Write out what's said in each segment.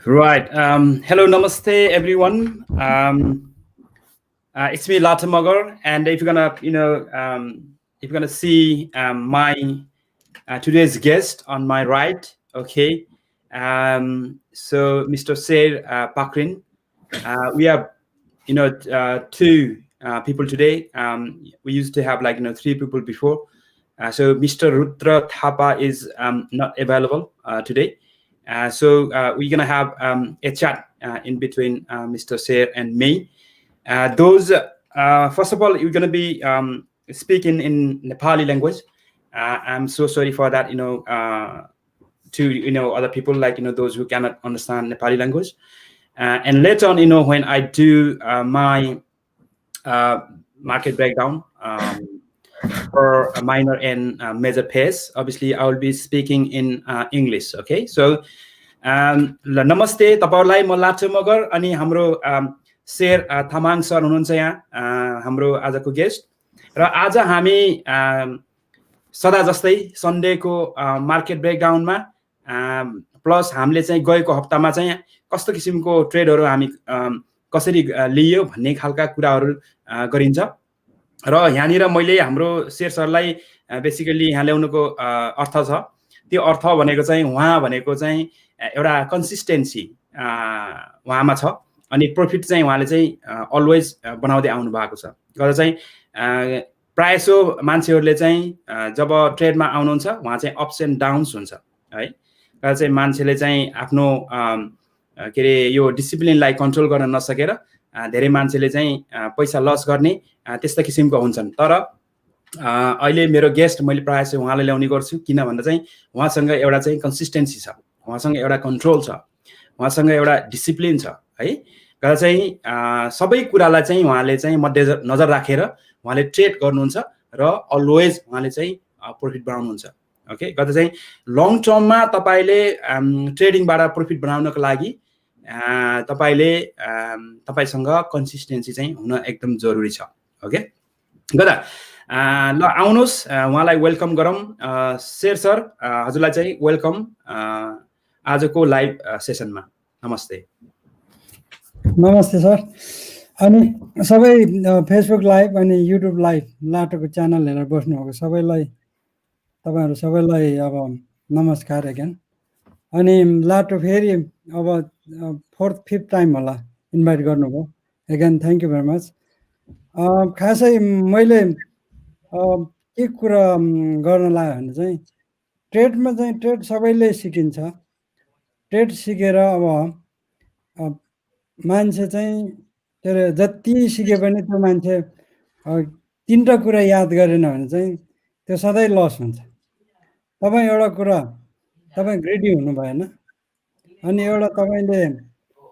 Right. Hello, namaste, everyone. It's me, Lata Magar, and if you're gonna, if you're gonna see my today's guest on my right, okay. So Mr. Ser Pakrin, we have, two people today. We used to have three people before. So Mr. Rudra Thapa is not available today. So we're gonna have a chat in between Mr. Ser and me. Those First of all, we're gonna be speaking in Nepali language. I'm so sorry for that. To other people those who cannot understand Nepali language. And later on, when I do my market breakdown for a minor and major pairs, obviously I will be speaking in English. Okay, so नमस्ते तपाईहरुलाई म लाटो मगर अनि हाम्रो शेर Tamang sir हुनुहुन्छ यहाँ हाम्रो आजको गेस्ट र आज हामी सदा जस्तै सन्डेको मार्केट ब्रेकडाउनमा प्लस हामीले चाहिँ गएको हप्तामा चाहिँ कस्तो किसिमको ट्रेडहरु हामी कसरी लियो भन्ने खालका कुराहरु गरिन्छ र यहाँनिर मैले हाम्रो शेर सरलाई बेसिकली यहाँ ल्याउनुको अर्थ छ त्यो अर्थ भनेको चाहिँ उहाँ भनेको चाहिँ एउटा कन्सिस्टेन्सी उहाँमा छ अनि प्रॉफिट चाहिँ उहाँले चाहिँ अलवेज बनाउँदै आउनु भएको छ गर्दा चाहिँ प्रायसो मान्छेहरुले चाहिँ जब ट्रेडमा आउनुहुन्छ उहाँ चाहिँ अप्स एन्ड डाउन्स हुन्छ है गर्दा चाहिँ मान्छेले चाहिँ आफ्नो के रे यो डिसिप्लिनलाई कन्ट्रोल गर्न नसकेर धेरै मान्छेले चाहिँ पैसा लस गर्ने त्यस्ता किसिमको हुन्छन् तर अहिले मेरो गेस्ट मैले प्रायः चाहिँ उहाँलाई ल्याउने गर्छु किन भन्दा चाहिँ उहाँसँग एउटा चाहिँ कन्सिस्टेन्सी छ उहाँसँग एउटा कन्ट्रोल छ उहाँसँग एउटा डिसिप्लिन छ है गर्दा चाहिँ सबै कुरालाई चाहिँ उहाँले चाहिँ मध्यनजर राखेर उहाँले ट्रेड गर्नुहुन्छ र अलवेज उहाँले चाहिँ प्रॉफिट बनाउनुहुन्छ ओके गर्दा चाहिँ लङ टर्ममा तपाईले ट्रेडिङबाट प्रॉफिट बनाउनको लागि तपाईसँग कन्सिस्टेन्सी चाहिँ हुन एकदम जरुरी छ ओके गर्दा ल आउनुस् उहाँलाई वेलकम गरौँ शेर सर हजुरलाई चाहिँ वेलकम आजको लाइभ सेसनमा नमस्ते नमस्ते सर अनि सबै फेसबुक लाइभ अनि युट्युब लाइभ लाटोको च्यानल हेरेर बस्नुभएको सबैलाई तपाईहरु सबैलाई अब नमस्कार अगेन अनि लाटो फेरि अब फोर्थ फिफ्थ टाइम होला इन्भाइट गर्नुभयो again thank you very much खासै मैले के कुरा गर्न लाग्यो भने चाहिँ ट्रेडमा चाहिँ ट्रेड सबैले सिकिन्छ ट्रेड सिकेर अब मान्छे चाहिँ के अरे जति सिके पनि त्यो मान्छे तीनटा कुरा याद गरेन भने चाहिँ त्यो सधैँ लस हुन्छ तपाई एउटा कुरा तपाई ग्रेडी हुनु भएन अनि एउटा तपाईले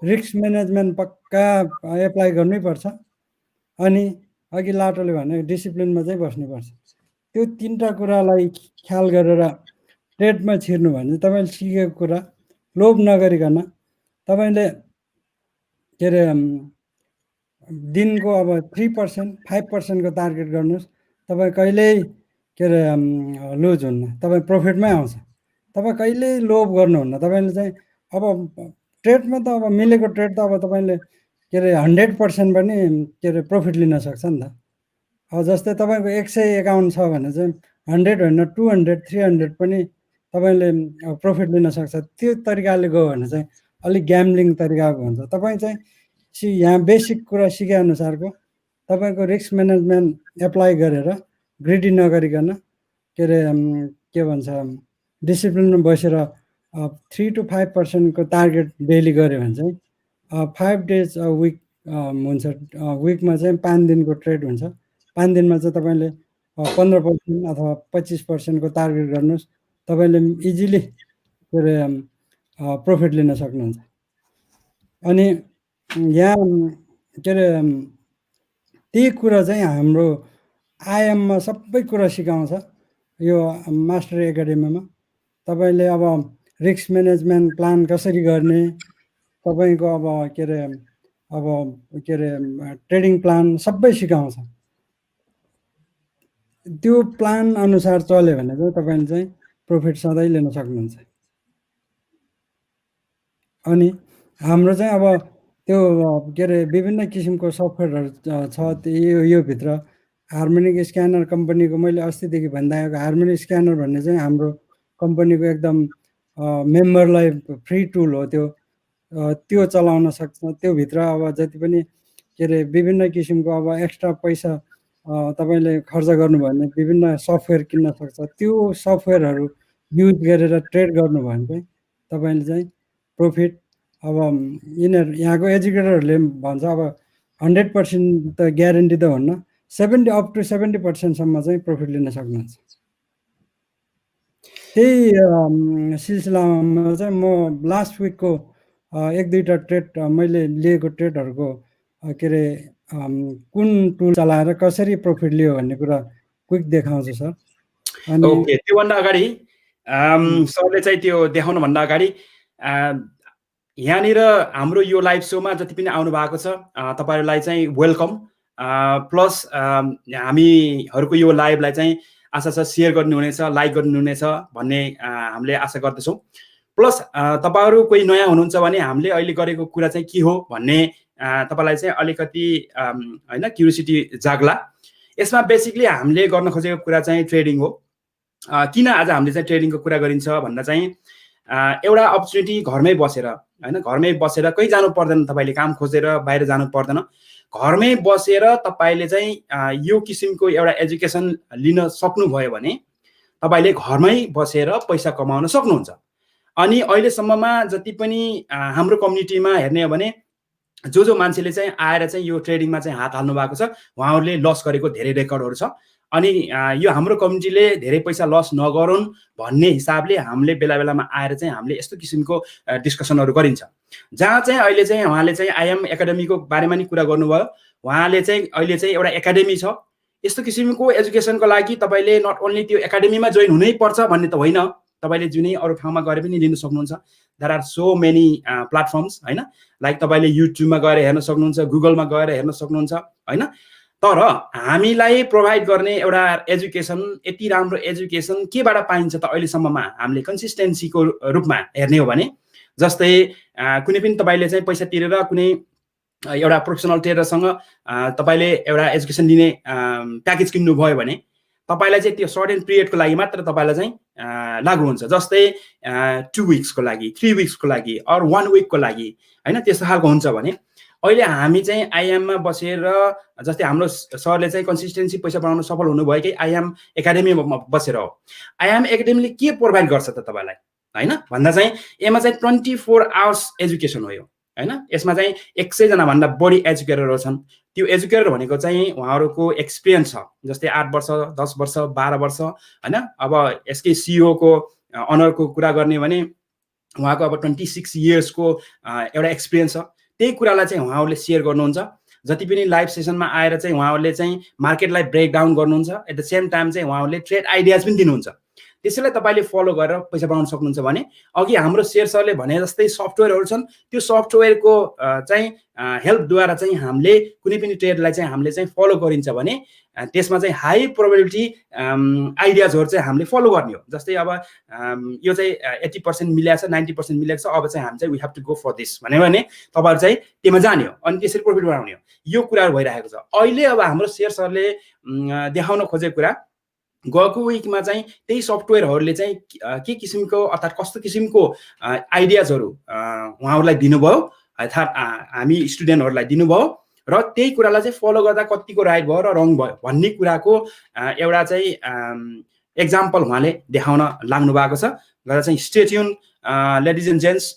रिस्क म्यानेजमेन्ट पक्का एप्लाई गर्नै पर्छ अनि अघि लाटोले भने डिसिप्लिनमा चाहिँ बस्नुपर्छ त्यो तीनटा कुरालाई ख्याल गरेर ट्रेडमा छिर्नु भने तपाईले सिकेको कुरा लोभ नगरिकन तपाईले के अरे दिनको अब 3% 5% को टार्गेट गर्नुस् तपाई कहिल्यै के अरे लुज हुन्न तपाई प्रॉफिटमै आउँछ तपाई कहिल्यै लोभ गर्नुहुन्न तपाईले चाहिँ अब ट्रेडमा त अब मिलेको ट्रेड त अब तपाईले के अरे 100% पनि के अरे प्रॉफिट लिन सक्छ नि त अब जस्तै तपाईको 151 छ भने चाहिँ 100 हैन 200 300 पनि तपाईले प्रॉफिट लिन सक्छ त्यो तरिकाले गयो भने चाहिँ अलि ग्याम्बलिङ तरिकाको हुन्छ तपाई चाहिँ यहाँ बेसिक कुरा सिके अनुसारको तपाईको रिस्क म्यानेजमेन्ट एप्लाई गरेर ग्रिडी नगरिकन के अरे के भन्छ डिसिप्लिनमा बसेर 3 to 5% को टार्गेट डेली गर्यो भने चाहिँ 5 days अ वीक हुन्छ वीकमा चाहिँ 5 दिनको ट्रेड हुन्छ 5 दिनमा चाहिँ तपाईले 15% अथवा 25% को टार्गेट गर्नुस् तपाईले इजिली के अरे प्रॉफिट लिन सक्नुहुन्छ अनि यहाँ के अरे त्यही कुरा चाहिँ हाम्रो आइएममा सबै कुरा सिकाउँछ यो मास्टर एकाडेमीमा तपाईले अब रिस्क म्यानेजमेन्ट प्लान कसरी गर्ने तपाईको अब के अरे ट्रेडिङ प्लान सबै सिकाउँछ त्यो प्लान अनुसार चल्यो भने चाहिँ तपाईले चाहिँ प्रॉफिट सधैँ लिन सक्नुहुन्छ अनि हाम्रो चाहिँ अब त्यो के अरे विभिन्न किसिमको सफ्टवेयरहरू छ यो भित्र हार्मोनिक स्क्यानर कम्पनीको मैले अस्तिदेखि भन्दै आएको हार्मोनिक स्क्यानर भन्ने चाहिँ हाम्रो कम्पनीको एकदम मेम्बरलाई फ्री टुल हो त्यो चलाउन सक्छ त्योभित्र अब जति पनि के अरे विभिन्न किसिमको अब एक्स्ट्रा पैसा तपाईँले खर्च गर्नुभयो भने विभिन्न सफ्टवेयर किन्न सक्छ त्यो सफ्टवेयरहरू युज गरेर ट्रेड गर्नुभयो भने चाहिँ तपाईँले चाहिँ प्रफिट अब यिनीहरू यहाँको एजुकेटरहरूले भन्छ अब 100% त ग्यारेन्टी त हुन्न 70% चाहिँ प्रफिट लिन सक्नुहुन्छ त्यही सिलसिलामा चाहिँ म लास्ट विकको एक दुईवटा ट्रेड मैले लिएको ट्रेडहरूको के अरे कुन टुल चलाएर कसरी प्रफिट लियो भन्ने कुरा क्विक देखाउँछु सर अनि ओके त्योभन्दा अगाडि सरले चाहिँ त्यो देखाउनुभन्दा अगाडि यहाँनिर हाम्रो यो लाइभ सोमा जति पनि आउनु भएको छ तपाईँहरूलाई चाहिँ वेलकम प्लस हामीहरूको यो लाइभलाई चाहिँ आशा छ सेयर गर्नुहुनेछ लाइक गर्नुहुनेछ भन्ने हामीले आशा गर्दछौँ प्लस तपाईँहरू कोही नयाँ हुनुहुन्छ भने हामीले अहिले गरेको कुरा चाहिँ के हो भन्ने तपाईँलाई चाहिँ अलिकति होइन क्युरियोसिटी जाग्ला यसमा बेसिकली हामीले गर्न खोजेको कुरा चाहिँ ट्रेडिङ हो किन आज हामीले चाहिँ ट्रेडिङको कुरा गरिन्छ भन्दा चाहिँ एउटा अपर्च्युनिटी घरमै बसेर होइन घरमै बसेर कहीँ जानु पर्दैन तपाईँले काम खोजेर बाहिर जानु पर्दैन घरमै बसेर तपाईँले चाहिँ यो किसिमको एउटा एजुकेसन लिन सक्नुभयो भने तपाईँले घरमै बसेर पैसा कमाउन सक्नुहुन्छ अनि अहिलेसम्ममा जति पनि हाम्रो कम्युनिटीमा हेर्ने हो भने जो मान्छेले चाहिँ आएर चाहिँ यो ट्रेडिङमा चाहिँ हात हाल्नु भएको छ उहाँहरूले लस गरेको धेरै रेकर्डहरू छ अनि यो हाम्रो कम्युनिटीले धेरै पैसा लस नगरून् भन्ने हिसाबले हामीले बेला बेलामा आएर चाहिँ हामीले यस्तो किसिमको डिस्कसनहरू गरिन्छ जहाँ चाहिँ अहिले चाहिँ उहाँले चाहिँ आइएम एकाडेमीको बारेमा नि कुरा गर्नुभयो उहाँले चाहिँ अहिले चाहिँ एउटा एकाडेमी छ यस्तो किसिमको एजुकेसनको लागि तपाईँले नट ओन्ली त्यो एकाडेमीमा जोइन हुनै पर्छ भन्ने त होइन तपाईँले जुनै अरू ठाउँमा गएर पनि लिन सक्नुहुन्छ there are so many platforms होइन लाइक तपाईँले युट्युबमा गएर हेर्न सक्नुहुन्छ गुगलमा गएर हेर्न सक्नुहुन्छ होइन तर हामीलाई प्रोभाइड गर्ने एउटा एजुकेसन यति राम्रो एजुकेसन केबाट पाइन्छ त अहिलेसम्ममा हामीले कन्सिस्टेन्सीको रूपमा हेर्ने हो भने जस्तै कुनै पनि तपाईँले चाहिँ पैसा तिरेर कुनै एउटा प्रोफेसनल ट्रेडरसँग तपाईँले एउटा एजुकेसन लिने प्याकेज किन्नुभयो भने तपाईँलाई चाहिँ त्यो सर्ट एन्ड पिरियडको लागि मात्र तपाईँलाई चाहिँ लागु हुन्छ जस्तै 2 विक्सको लागि 3 विक्सको लागि अर 1 विकको लागि होइन त्यस्तो खालको हुन्छ भने अहिले हामी चाहिँ आइएममा बसेर जस्तै हाम्रो सरले चाहिँ कन्सिस्टेन्सी पैसा बनाउन सफल हुनुभयो कि आइएम एकाडेमीमा बसेर हो आइएम एकाडेमीले के प्रोभाइड गर्छ त तपाईँलाई होइन भन्दा चाहिँ यसमा चाहिँ 24 आवर्स एजुकेसन हो यो होइन यसमा चाहिँ 100 जना भन्दा बढी एजुकेटरहरू छन् त्यो एजुकेटर भनेको चाहिँ उहाँहरूको एक्सपिरियन्स छ जस्तै 8 वर्ष 10 वर्ष 12 वर्ष होइन अब यसकै सिइओको अनरको कुरा गर्ने भने उहाँको अब 26 इयर्सको एउटा एक्सपिरियन्स छ त्यही कुरालाई चाहिँ उहाँहरूले सेयर गर्नुहुन्छ जति पनि लाइभ सेसनमा आएर चाहिँ उहाँहरूले चाहिँ मार्केटलाई ब्रेक डाउन गर्नुहुन्छ एट द सेम टाइम चाहिँ उहाँहरूले ट्रेड आइडियाज पनि दिनुहुन्छ त्यसैलाई तपाईँले फलो गरेर पैसा बनाउन सक्नुहुन्छ भने अघि हाम्रो शेर सरले भने जस्तै सफ्टवेयरहरू छन् त्यो सफ्टवेयरको चाहिँ हेल्पद्वारा चाहिँ हामीले कुनै पनि ट्रेडलाई चाहिँ हामीले चाहिँ फलो गरिन्छ भने त्यसमा चाहिँ हाई प्रोबेबिलिटी आइडियाजहरू चाहिँ हामीले फलो गर्ने हो जस्तै अब यो चाहिँ 80% मिलेको छ 90% मिलेको छ अब चाहिँ हामी चाहिँ we have to go for this भन्यो भने तपाईँहरू चाहिँ त्यसमा जाने हो अनि त्यसरी प्रफिट बनाउने हो यो कुराहरू भइरहेको छ अहिले अब हाम्रो शेर सरले देखाउन खोजेको कुरा गएको विकमा चाहिँ त्यही सफ्टवेयरहरूले चाहिँ के किसिमको अर्थात् कस्तो किसिमको आइडियाजहरू उहाँहरूलाई दिनुभयो अर्थात् हामी स्टुडेन्टहरूलाई दिनुभयो र त्यही कुरालाई चाहिँ फलो गर्दा कतिको राइट भयो र रङ भयो भन्ने कुराको एउटा चाहिँ एक्जाम्पल उहाँले देखाउन लाग्नु भएको छ गर्दा चाहिँ stay tune ladies end gents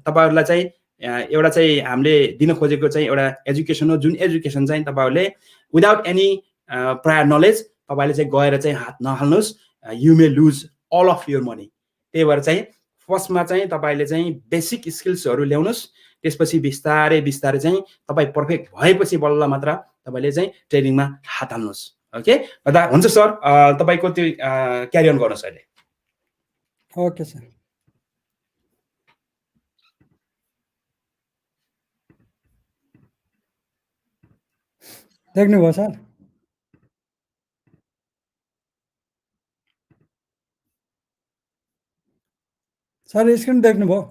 तपाईँहरूलाई चाहिँ एउटा चाहिँ हामीले दिन खोजेको चाहिँ एउटा एजुकेसन हो जुन एजुकेसन चाहिँ तपाईँहरूले विदाउट एनी प्रायर नलेज तपाईँले चाहिँ गएर चाहिँ हात नहाल्नुहोस् यु मे लुज अल अफ योर मनी त्यही भएर चाहिँ फर्स्टमा चाहिँ तपाईँले चाहिँ बेसिक स्किल्सहरू ल्याउनुहोस् त्यसपछि बिस्तारै बिस्तारै चाहिँ तपाईँ पर्फेक्ट भएपछि बल्ल मात्र तपाईँले चाहिँ ट्रेडिङमा हात हाल्नुहोस् ओके हुन्छ सर तपाईँको त्यो क्यारी अन गर्नुहोस् अहिले ओके सर देख्नुभयो सर सर स्क्रिन देख्नुभयो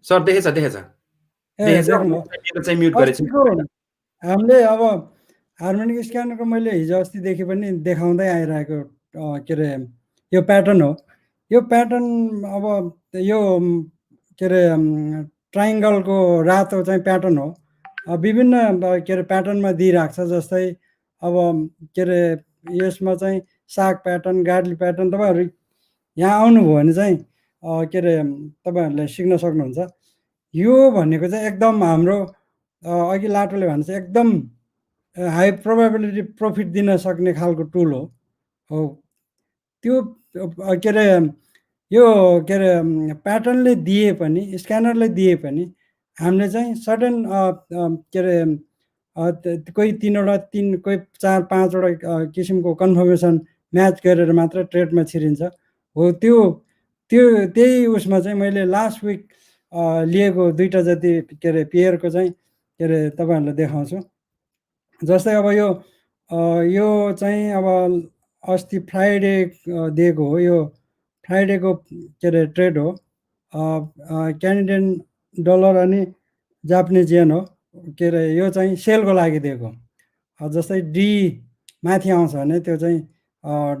सर देखेछ देखेछ देखेछ देख्नुभयो मेरो चाहिँ म्युट गरेछु अस्तिको हामीले अब हार्मोनिक स्क्यानरको मैले हिजो अस्तिदेखि पनि देखाउँदै आइरहेको के अरे यो प्याटर्न हो। यो प्याटर्न अब यो के अरे ट्राइङ्गलको रातो चाहिँ प्याटर्न हो। विभिन्न के अरे प्याटर्नमा दिइरहेको छ। जस्तै अब के अरे यसमा चाहिँ साग प्याटर्न, गाडली प्याटर्न, तपाईँहरू यहाँ आउनुभयो भने चाहिँ के अरे तपाईँहरूले सिक्न सक्नुहुन्छ। यो भनेको चाहिँ एकदम हाम्रो अघि लाटोले भने चाहिँ एकदम हाई प्रोबेबिलिटी प्रफिट दिन सक्ने खालको टुल हो। त्यो के अरे यो के अरे प्याटर्नले दिए पनि, स्क्यानरले दिए पनि हामीले चाहिँ सर्टेन के अरे कोही 3वटा 3 कोही 4 5वटा किसिमको कन्फर्मेसन म्याच गरेर मात्र ट्रेडमा छिरिन्छ हो। त्यही उसमा चाहिँ मैले लास्ट विक लिएको 2टा जति के अरे पेयरको चाहिँ के अरे तपाईँहरूलाई देखाउँछु। जस्तै अब यो चाहिँ अब अस्ति फ्राइडे दिएको हो। यो फ्राइडेको के अरे ट्रेड हो। क्यानेडियन डलर अनि जापानिज येन हो। के अरे यो चाहिँ सेलको लागि दिएको। जस्तै डी माथि आउँछ भने त्यो चाहिँ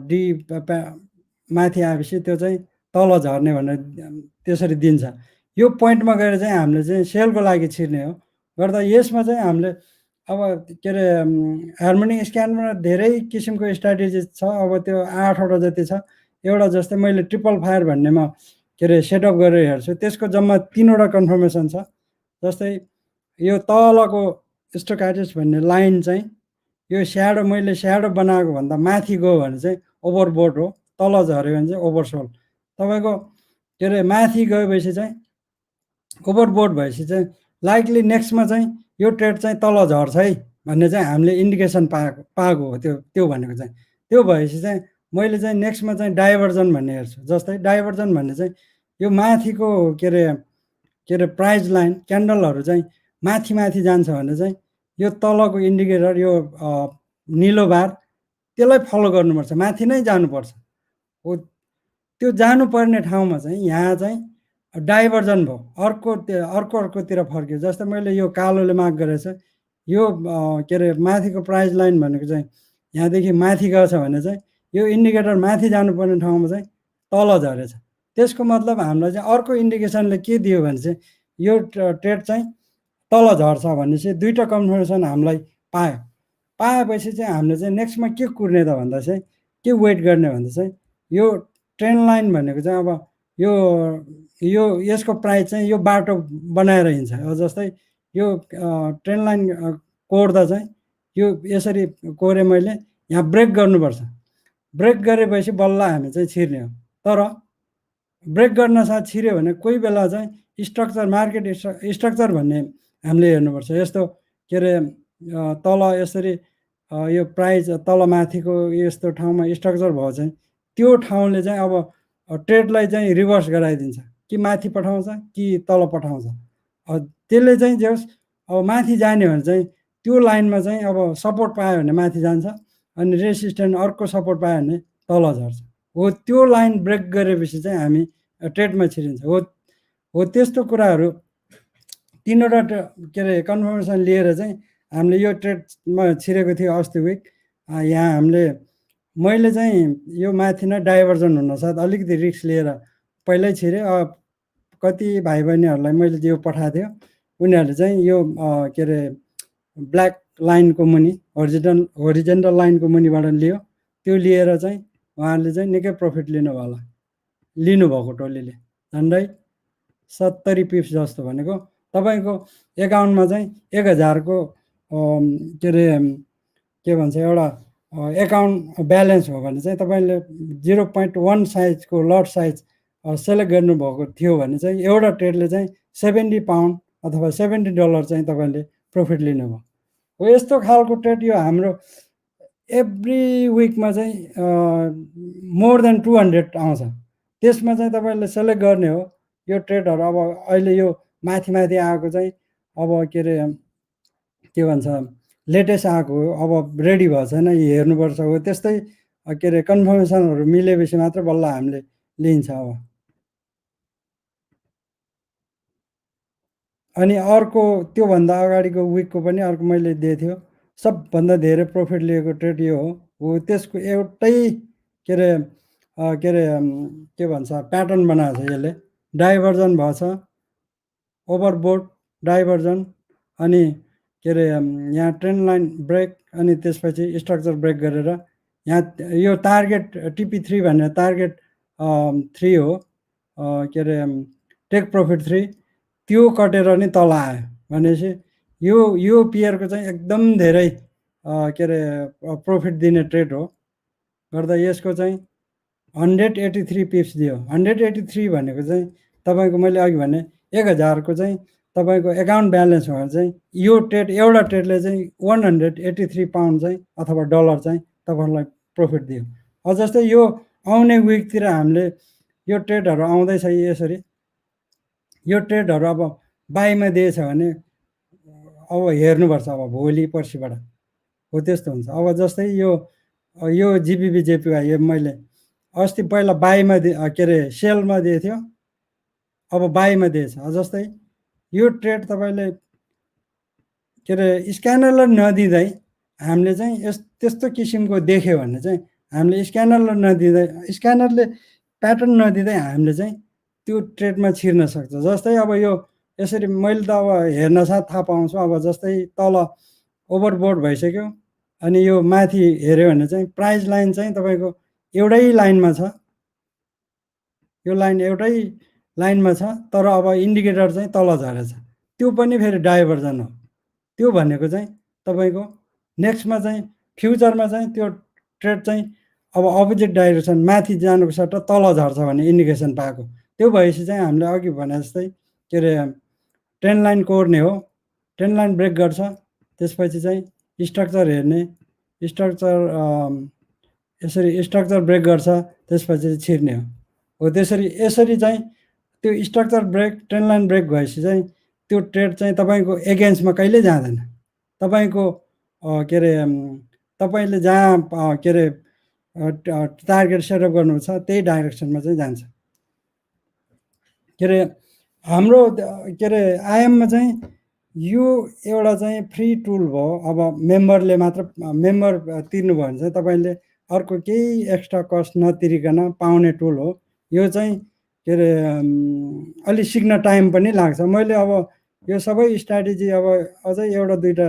डी माथि आएपछि त्यो चाहिँ तल झर्ने भनेर त्यसरी दिन्छ। यो पोइन्टमा गएर चाहिँ हामीले चाहिँ सेलको लागि छिर्ने हो। गर्दा यसमा चाहिँ हामीले अब के अरे हार्मोनिक स्क्यानमा धेरै किसिमको स्ट्राटेजी छ। अब त्यो 8वटा जति छ। एउटा जस्तै मैले ट्रिपल फायर भन्नेमा के अरे सेटअप गरेर हेर्छु, त्यसको जम्मा 3वटा कन्फर्मेसन छ। जस्तै यो तलको स्टोकाटिस भन्ने लाइन चाहिँ यो स्याडो, मैले स्याडो बनाएको भन्दा माथि गयो भने चाहिँ ओभरबोट हो, तल झऱ्यो भने चाहिँ ओभरसोल। तपाईँको के अरे माथि गएपछि चाहिँ ओभरबोट भएपछि चाहिँ लाइकली नेक्स्टमा चाहिँ यो ट्रेड चाहिँ तल झर्छ है भन्ने चाहिँ हामीले इन्डिकेसन पाएको हो। त्यो भनेको चाहिँ त्यो भएपछि चाहिँ मैले चाहिँ नेक्स्टमा चाहिँ डाइभर्जन भन्ने हेर्छु। जस्तै डाइभर्जन भन्ने चाहिँ यो माथिको के अरे प्राइस लाइन क्यान्डलहरू चाहिँ माथि जान्छ भने चाहिँ यो तलको इन्डिकेटर यो निलो बार त्यसलाई फलो गर्नुपर्छ, माथि नै जानुपर्छ हो। त्यो जानुपर्ने ठाउँमा चाहिँ यहाँ चाहिँ डाइभर्जन भयो, अर्कोतिर फर्क्यो। जस्तै मैले यो कालोले मार्क गरेको छ। यो के अरे माथिको प्राइस लाइन भनेको चाहिँ यहाँदेखि माथि गएछ भने चाहिँ यो इन्डिकेटर माथि जानुपर्ने ठाउँमा चाहिँ तल झरेछ। त्यसको मतलब हामीलाई चाहिँ अर्को इन्डिकेसनले के दियो भने चाहिँ यो ट्रेड चाहिँ तल झर्छ भन्ने चाहिँ 2टा कन्फर्मेसन हामीलाई पाएपछि चाहिँ हामीले चाहिँ नेक्स्टमा के कुर्ने त भन्दा चाहिँ के वेट गर्ने भन्दा चाहिँ यो ट्रेन्ड लाइन भनेको चाहिँ अब यो यसको प्राइस चाहिँ यो बाटो बनाएर हिँड्छ। जस्तै यो ट्रेन्ड लाइन कोर्दा चाहिँ यो यसरी कोरे मैले यहाँ ब्रेक गर्नुपर्छ। ब्रेक गरेपछि बल्ल हामी चाहिँ छिर्ने हो। तर ब्रेक गर्न साथ छिर्यो भने कोही बेला चाहिँ स्ट्रक्चर, मार्केट स्ट्रक्चर भन्ने हामीले हेर्नुपर्छ। यस्तो के अरे तल यसरी यो प्राइस तल माथिको यस्तो ठाउँमा स्ट्रक्चर भयो चाहिँ त्यो ठाउँले चाहिँ अब ट्रेडलाई चाहिँ रिभर्स गराइदिन्छ, कि माथि पठाउँछ कि तल पठाउँछ। त्यसले चाहिँ जस अब माथि जाने भने चाहिँ त्यो लाइनमा चाहिँ अब सपोर्ट पायो भने माथि जान्छ, अनि रेसिस्टेन्ट अर्को सपोर्ट पायो भने तल झर्छ हो। त्यो लाइन ब्रेक गरेपछि चाहिँ हामी ट्रेडमा छिरिन्छ हो। त्यस्तो कुराहरू 3वटा के अरे कन्फर्मेसन लिएर चाहिँ हामीले यो ट्रेडमा छिरेको थियो अस्ति विक। यहाँ मैले चाहिँ यो माथि नै डाइभर्जन हुनसाथ अलिकति रिस्क लिएर पहिल्यै छिरेँ। कति भाइ बहिनीहरूलाई मैले यो पठाएको थियो, उनीहरूले चाहिँ यो के अरे ब्ल्याक लाइनको मुनि होरिजेन्टल लाइनको मुनिबाट लियो। त्यो लिएर चाहिँ उहाँहरूले चाहिँ निकै प्रफिट लिनुभएको टोलीले झन्डै 70 पिप्स जस्तो भनेको तपाईँको एकाउन्टमा चाहिँ 1000को के अरे के भन्छ एउटा एकाउन्ट ब्यालेन्स हो भने चाहिँ तपाईँले 0.1 साइजको लट साइज सेलेक्ट गर्नुभएको थियो भने चाहिँ एउटा ट्रेडले चाहिँ 70 पाउन्ड अथवा $70 चाहिँ तपाईँले प्रफिट लिनुभयो हो। यस्तो खालको ट्रेड यो हाम्रो एभ्री विकमा चाहिँ मोर देन 200 आउँछ। त्यसमा चाहिँ तपाईँले सेलेक्ट गर्ने हो यो ट्रेडहरू। अब अहिले यो माथि आएको चाहिँ अब के अरे के भन्छ लेटेस्ट आएको हो, अब रेडी भएको छैन, हेर्नुपर्छ हो। त्यस्तै के अरे कन्फर्मेसनहरू मिलेपछि मात्र बल्ल हामीले लिन्छ। अब अनि अर्को त्योभन्दा अगाडिको विकको पनि अर्को मैले दिएको थियो। सबभन्दा धेरै प्रफिट लिएको ट्रेड यो हो त्यसको एउटै के अरे के भन्छ प्याटर्न बनाएको छ यसले डाइभर्जन भएछ ओभरबोट डाइभर्जन अनि के अरे यहाँ ट्रेन्ड लाइन ब्रेक अनि त्यसपछि स्ट्रक्चर ब्रेक गरेर यहाँ यो टार्गेट TP3 भनेर टार्गेट 3 हो के अरे टेक प्रफिट 3 त्यो कटेर नि तल आयो भनेपछि यो पेयरको चाहिँ एकदम धेरै के अरे प्रफिट दिने ट्रेड हो गर्दा यसको चाहिँ 183 पिप्स दियो 183 भनेको चाहिँ तपाईँको मैले अघि भने 1000 को चाहिँ तपाईँको एकाउन्ट ब्यालेन्स भएर चाहिँ यो ट्रेड एउटा ट्रेडले चाहिँ 183 पाउन्ड चाहिँ अथवा डलर चाहिँ तपाईँहरूलाई प्रफिट दियो। अझ जस्तै यो आउने विकतिर हामीले यो ट्रेडहरू आउँदैछ यसरी यो ट्रेडहरू अब बाईमा दिएछ भने अब हेर्नुपर्छ अब भोलि पर्सिबाट हो त्यस्तो हुन्छ। अब जस्तै यो जिबिबी जेपीवाई यो मैले अस्ति पहिला बाईमा के अरे सेलमा दिएको थियो अब बाईमा दिएछ। जस्तै यो ट्रेड तपाईँले के अरे स्क्यानरलाई नदिँदै हामीले चाहिँ त्यस्तो किसिमको देख्यो भने चाहिँ हामीले स्क्यानरलाई नदिँदै स्क्यानरले प्याटर्न नदिँदै हामीले चाहिँ त्यो ट्रेडमा छिर्न सक्छ। जस्तै अब यो यसरी मैले त अब हेर्न साथ थाहा पाउँछु। अब जस्तै तल ओभरबोर्ड भइसक्यो अनि यो माथि हेऱ्यो भने चाहिँ प्राइस लाइन चाहिँ तपाईँको एउटै लाइनमा छ यो लाइन एउटै लाइनमा छ तर अब इन्डिकेटर चाहिँ तल झरेछ त्यो पनि फेरि डाइभर्जन हो। त्यो भनेको चाहिँ तपाईँको नेक्स्टमा चाहिँ फ्युचरमा चाहिँ त्यो ट्रेड चाहिँ अब अपोजिट डाइरेक्सन माथि जानुको सट्टा तल झर्छ भन्ने इन्डिकेसन पाएको। त्यो भएपछि चाहिँ हामीले अघि भने जस्तै के अरे ट्रेन्ड लाइन कोर्ने हो ट्रेन्ड लाइन ब्रेक गर्छ त्यसपछि चाहिँ स्ट्रक्चर हेर्ने स्ट्रक्चर यसरी स्ट्रक्चर ब्रेक गर्छ त्यसपछि छिर्ने हो त्यसरी यसरी चाहिँ त्यो structure break trend line break भएपछि चाहिँ त्यो ट्रेड चाहिँ तपाईँको एगेन्स्टमा कहिले जाँदैन। तपाईँको के अरे तपाईँले जहाँ के अरे टार्गेट सेटअप गर्नु छ त्यही डाइरेक्सनमा चाहिँ जान्छ। के अरे हाम्रो के अरे आइएममा चाहिँ यो एउटा चाहिँ फ्री टुल भयो। अब मेम्बरले मात्र मेम्बर तिर्नुभयो भने चाहिँ तपाईँले अर्को केही एक्स्ट्रा कस्ट नतिरिकन पाउने टुल हो। यो चाहिँ के अरे अलि सिक्न टाइम पनि लाग्छ। मैले अब यो सबै स्ट्राटेजी अब अझै एउटा दुईवटा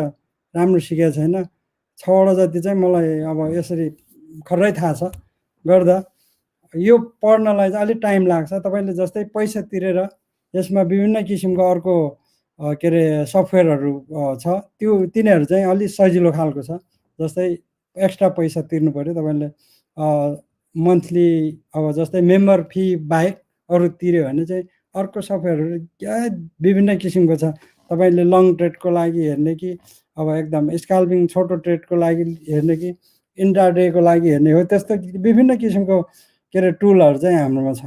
राम्रो सिकेको छैन 6वटा जति चाहिँ मलाई अब यसरी खरै थाहा छ गर्दा यो पढ्नलाई चाहिँ अलिक टाइम लाग्छ। तपाईँले जस्तै पैसा तिरेर यसमा विभिन्न किसिमको अर्को के अरे सफ्टवेयरहरू छ त्यो तिनीहरू चाहिँ अलिक सजिलो खालको छ। जस्तै एक्स्ट्रा पैसा तिर्नु पऱ्यो तपाईँले मन्थली अब जस्तै मेम्बर फी बाहेक अरू तिर्यो भने चाहिँ अर्को सफ्टवेयरहरू क्या विभिन्न किसिमको छ। तपाईँले लङ ट्रेडको लागि हेर्ने कि अब एकदम स्काल्पिङ छोटो ट्रेडको लागि हेर्ने कि इन्ट्राडेको लागि हेर्ने हो त्यस्तो विभिन्न किसिमको के अरे टुलहरू चाहिँ हाम्रोमा छ।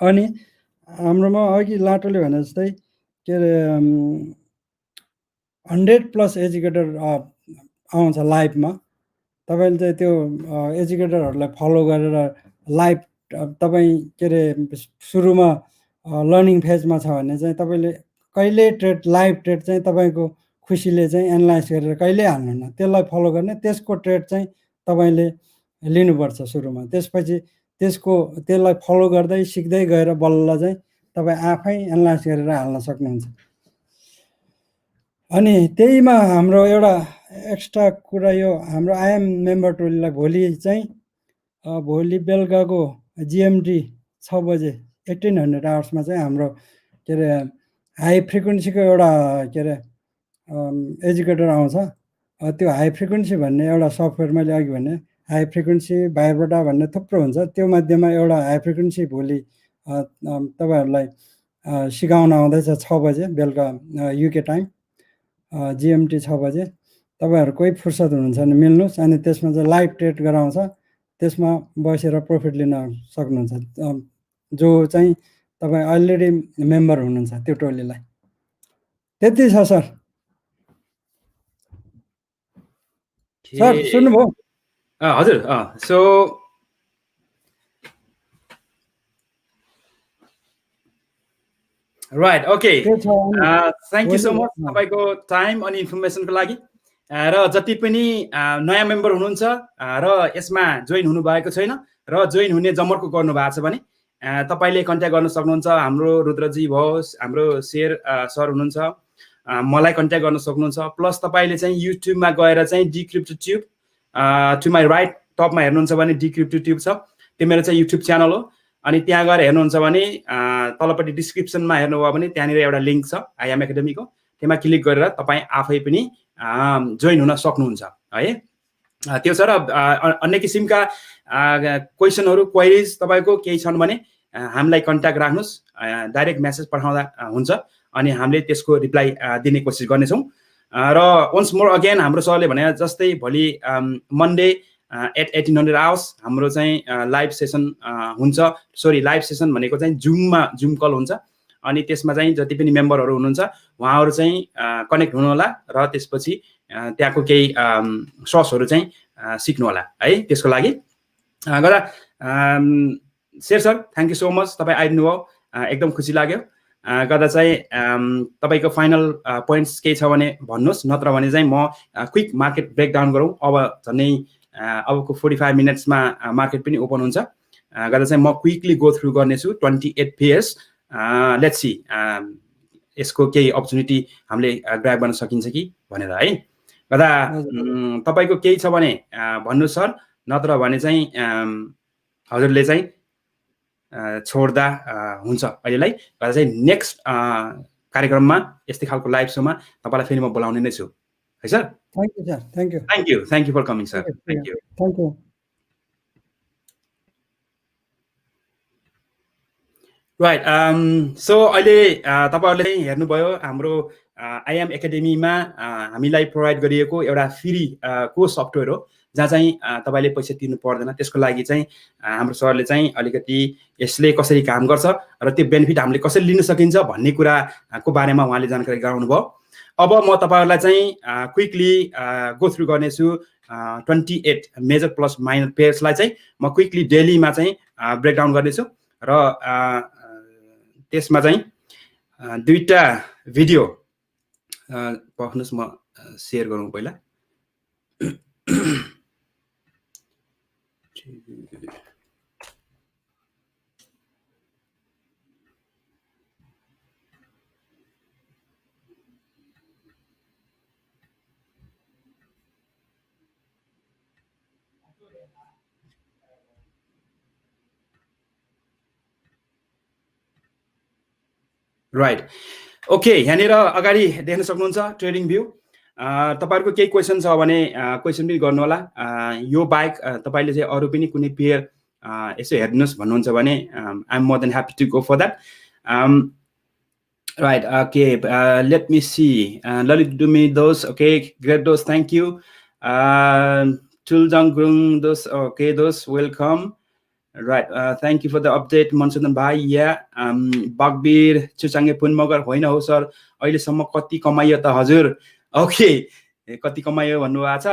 अनि हाम्रोमा अघि लाटोले भने जस्तै के अरे 100+ एजुकेटर आउँछ लाइभमा। तपाईँले चाहिँ त्यो एजुकेटरहरूलाई फलो गरेर लाइभ तपाईँ के अरे सुरुमा लर्निङ फेजमा छ भने चाहिँ तपाईँले कहिले ट्रेड लाइभ ट्रेड चाहिँ तपाईँको खुसीले चाहिँ एनालाइज गरेर कहिल्यै हाल्नुहुन्न त्यसलाई फलो गर्ने त्यसको ट्रेड चाहिँ तपाईँले लिनुपर्छ सुरुमा। त्यसपछि त्यसलाई फलो गर्दै सिक्दै गएर बल्ल चाहिँ तपाईँ आफै एनालाइज गरेर हाल्न सक्नुहुन्छ। अनि त्यहीमा हाम्रो एउटा एक्स्ट्रा कुरा यो हाम्रो आइएम मेम्बर टोलीलाई भोलि चाहिँ भोलि बेलुकाको GMT 6 बजे 1800 आवर्समा चाहिँ हाम्रो के अरे हाई फ्रिक्वेन्सीको एउटा के अरे एजुकेटर आउँछ। त्यो हाई फ्रिक्वेन्सी भन्ने एउटा सफ्टवेयर मैले अघि भने हाई फ्रिक्वेन्सी भाइब्रोटा भन्ने थुप्रो हुन्छ त्यो मध्येमा एउटा हाई फ्रिक्वेन्सी भोलि तपाईँहरूलाई सिकाउन आउँदैछ 6 बजे बेलुका UK टाइम GMT 6 बजे। तपाईँहरू कोही फुर्सद हुनुहुन्छ भने मिल्नुहोस्। अनि त्यसमा चाहिँ लाइभ ट्रेड गराउँछ त्यसमा बसेर प्रफिट लिन सक्नुहुन्छ जो चाहिँ तपाईँ अलरेडी मेम्बर हुनुहुन्छ त्यो टोलीलाई। त्यति छ सर। सर सुन्नुभयो? हजुर सो राइट ओके के छ अनि थ्याङ्क यू सो भोलि मच तपाईँको टाइम अनि इन्फर्मेसनको लागि र जति पनि नयाँ मेम्बर हुनुहुन्छ र यसमा जोइन हुनुभएको छैन र जोइन हुने जमर्को गर्नु भएको छ भने तपाईँले कन्ट्याक्ट गर्न सक्नुहुन्छ हाम्रो रुद्रजी होस् हाम्रो शेर सर हुनुहुन्छ मलाई कन्ट्याक्ट गर्न सक्नुहुन्छ प्लस तपाईँले चाहिँ युट्युबमा गएर चाहिँ डिक्रिप्टो ट्युब टु माई राइट टपमा हेर्नुहुन्छ भने डिक्रिप्टो ट्युब छ त्यो मेरो चाहिँ युट्युब च्यानल हो अनि त्यहाँ गएर हेर्नुहुन्छ भने तलपट्टि डिस्क्रिप्सनमा हेर्नुभयो भने त्यहाँनिर एउटा लिङ्क छ आइएम एकाडेमीको त्यसमा क्लिक गरेर तपाईँ आफै पनि जोइन हुन सक्नुहुन्छ है त्यो छ र अन्य किसिमका क्वेसनहरू क्वेरिज तपाईँको केही छन् भने हामीलाई कन्ट्याक्ट राख्नुहोस् डाइरेक्ट मेसेज पठाउँदा हुन्छ अनि हामीले त्यसको रिप्लाई दिने कोसिस गर्नेछौँ र वन्स मोर अगेन हाम्रो सरले भने जस्तै भोलि मन्डे एट 1800 आवर्स हाम्रो चाहिँ लाइभ सेसन हुन्छ सरी लाइभ सेसन भनेको चाहिँ जुम कल हुन्छ अनि त्यसमा चाहिँ जति पनि मेम्बरहरू हुनुहुन्छ उहाँहरू चाहिँ कनेक्ट हुनु होला र त्यसपछि त्यहाँको केही सोर्सहरू चाहिँ सिक्नु होला है त्यसको लागि गर्दा शेर sir thank you so much तपाईँ आइदिनु भयो एकदम खुसी लाग्यो गर्दा चाहिँ तपाईँको फाइनल पोइन्ट्स केही छ भने भन्नुहोस् नत्र भने चाहिँ म क्विक मार्केट ब्रेकडाउन गरौँ अब झन्डै अबको 45 मिनट्समा मार्केट पनि ओपन हुन्छ गर्दा चाहिँ म क्विकली गो थ्रु गर्नेछु 28 पेयर्स लेट्स सी यसको केही अपर्च्युनिटी हामीले ग्राब गर्न सकिन्छ कि भनेर है गर्दा तपाईँको केही छ भने भन्नु सर नत्र भने चाहिँ हजुरले चाहिँ छोड्दा हुन्छ अहिलेलाई गर्दा चाहिँ नेक्स्ट कार्यक्रममा यस्तै खालको लाइभ सोमा तपाईँलाई फेरि म बोलाउने नै छु है sir thank you sir thank you for coming sir thank you right so अहिले तपाईँहरूले हेर्नुभयो हाम्रो आइएम एकाडेमीमा हामीलाई प्रोभाइड गरिएको एउटा फ्री कोर्स सफ्टवेयर हो जहाँ चाहिँ तपाईँले पैसा तिर्नु पर्दैन त्यसको लागि चाहिँ हाम्रो सरले चाहिँ अलिकति यसले कसरी काम गर्छ र त्यो बेनिफिट हामीले कसरी लिन सकिन्छ भन्ने कुराको बारेमा उहाँले जानकारी गराउनु भयो अब म तपाईँहरूलाई चाहिँ क्विकली गो थ्रु गर्नेछु 28 मेजर प्लस माइनर पेयर्सलाई चाहिँ म क्विकली डेलीमा चाहिँ ब्रेकडाउन गर्नेछु र त्यसमा चाहिँ दुईटा भिडियो पर्खनुहोस् म सेयर गरौँ पहिला राइट ओके यहाँनिर अगाडि देख्न सक्नुहुन्छ ट्रेडिङ भ्यू तपाईँहरूको केही क्वेसन छ भने क्वेसन पनि गर्नु होला यो बाहेक तपाईँले चाहिँ अरू पनि कुनै पेयर यसो हेर्नुहोस् भन्नुहुन्छ भने I am more than happy to go for that right okay let me see Lalit Dumi दोस ओके ग्रेट दोस थ्याङ्क यू टुलजङ गुरुङ दोस ओके दोस welcome right thank you for the update Mansudan भाइ या बकबिर चुचाङ्गे पुनमगर होइन हो सर अहिलेसम्म कति कमाइयो त हजुर ओके कति कमायो भन्नुभएको छ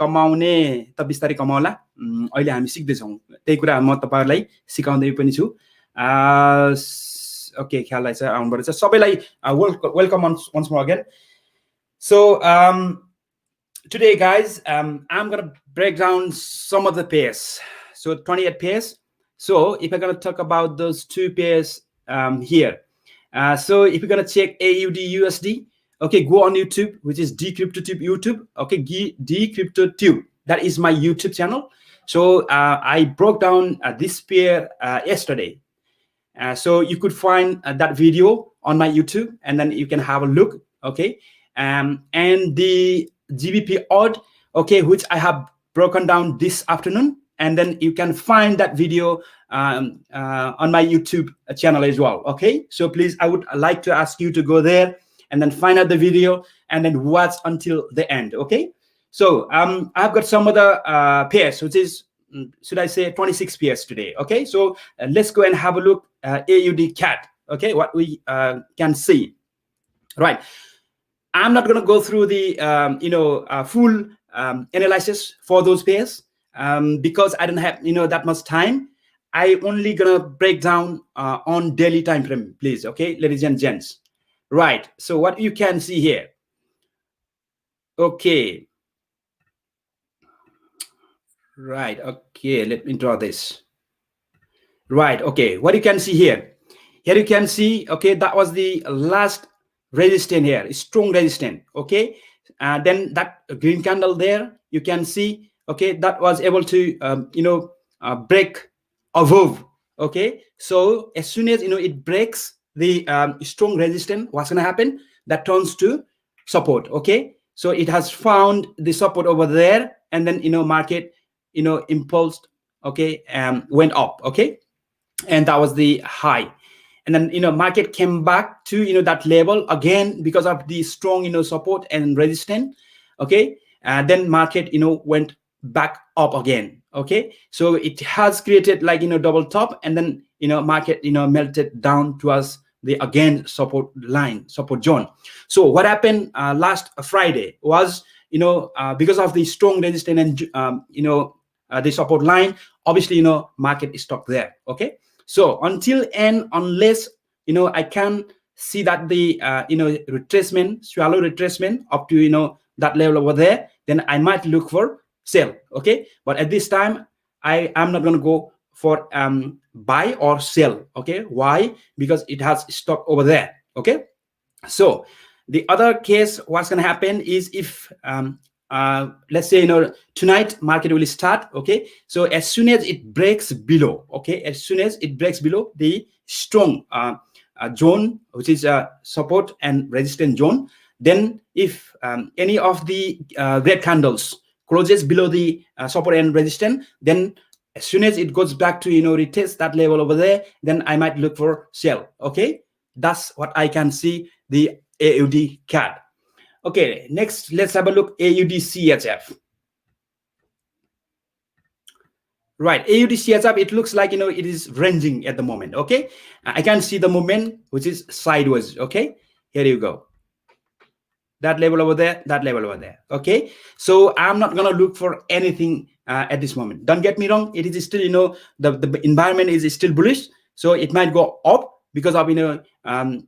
कमाउने त बिस्तारै कमाउला अहिले हामी सिक्दैछौँ त्यही कुरा म तपाईँहरूलाई सिकाउँदै पनि छु ओके ख्याल रहेछ आउनुभएको छ सबैलाई welcome once more again so today guys I'm gonna break down some of the pairs. So 28 pairs. So if I'm gonna talk about those two pairs here. So if you're gonna check AUD USD, okay, go on YouTube, which is DCryptoTube YouTube. Okay, DCryptoTube. That is my YouTube channel. So I broke down this pair yesterday. So you could find that video on my YouTube, and then you can have a look. Okay, and the GBP odd, okay, which I have broken down this afternoon, and then you can find that video on my YouTube channel as well. Okay, so please, I would like to ask you to go there and then find out the video and then watch until the end. Okay, so I've got some other pairs, which is, should I say, 26 pairs today. Okay, so let's go and have a look AUD CAD. Okay, what we can see. Right, I'm not going to go through the full analysis for those pairs because I don't have that much time. I only gonna break down on daily time frame, please. Okay, ladies and gents. Right. So what you can see here. Okay. Right. Okay. Let me draw this. Right. Okay. What you can see here. Here you can see. Okay, that was the last resistance here. Strong resistance. Okay. Then that green candle there, you can see. Okay, that was able to break above. Okay. So as soon as it breaks the strong resistance, what's gonna happen? That turns to support. Okay. So it has found the support over there, and then market impulsed. Okay, went up. Okay, and that was the high. And then market came back to that level again because of the strong support and resistance. Okay, then market went back up again. Okay, so it has created like double top, and then market melted down towards the again support line, support zone. So what happened last Friday was because of the strong resistance and the support line, obviously market is stuck there. Okay, so until and unless I can see that the retracement, shallow retracement up to that level over there, then I might look for sell. Okay, but at this time I am not going to go for buy or sell. Okay, why? Because it has stock over there. Okay, so the other case, what's going to happen is if let's say tonight market will start. Okay, so as soon as it breaks below, okay, as soon as it breaks below the strong zone, which is support and resistance zone, then if any of the red candles closes below the support and resistance, then as soon as it goes back to retest that level over there, then I might look for sell. Okay, that's what I can see the AUD CAD. Okay, next let's have a look AUD CHF. Right, AUD CHF, it looks like it is ranging at the moment. Okay, I can see the movement which is sideways. Okay, here you go, that level over there, that level over there. Okay, so I'm not gonna look for anything at this moment. Don't get me wrong, it is still the environment is still bullish, so it might go up because of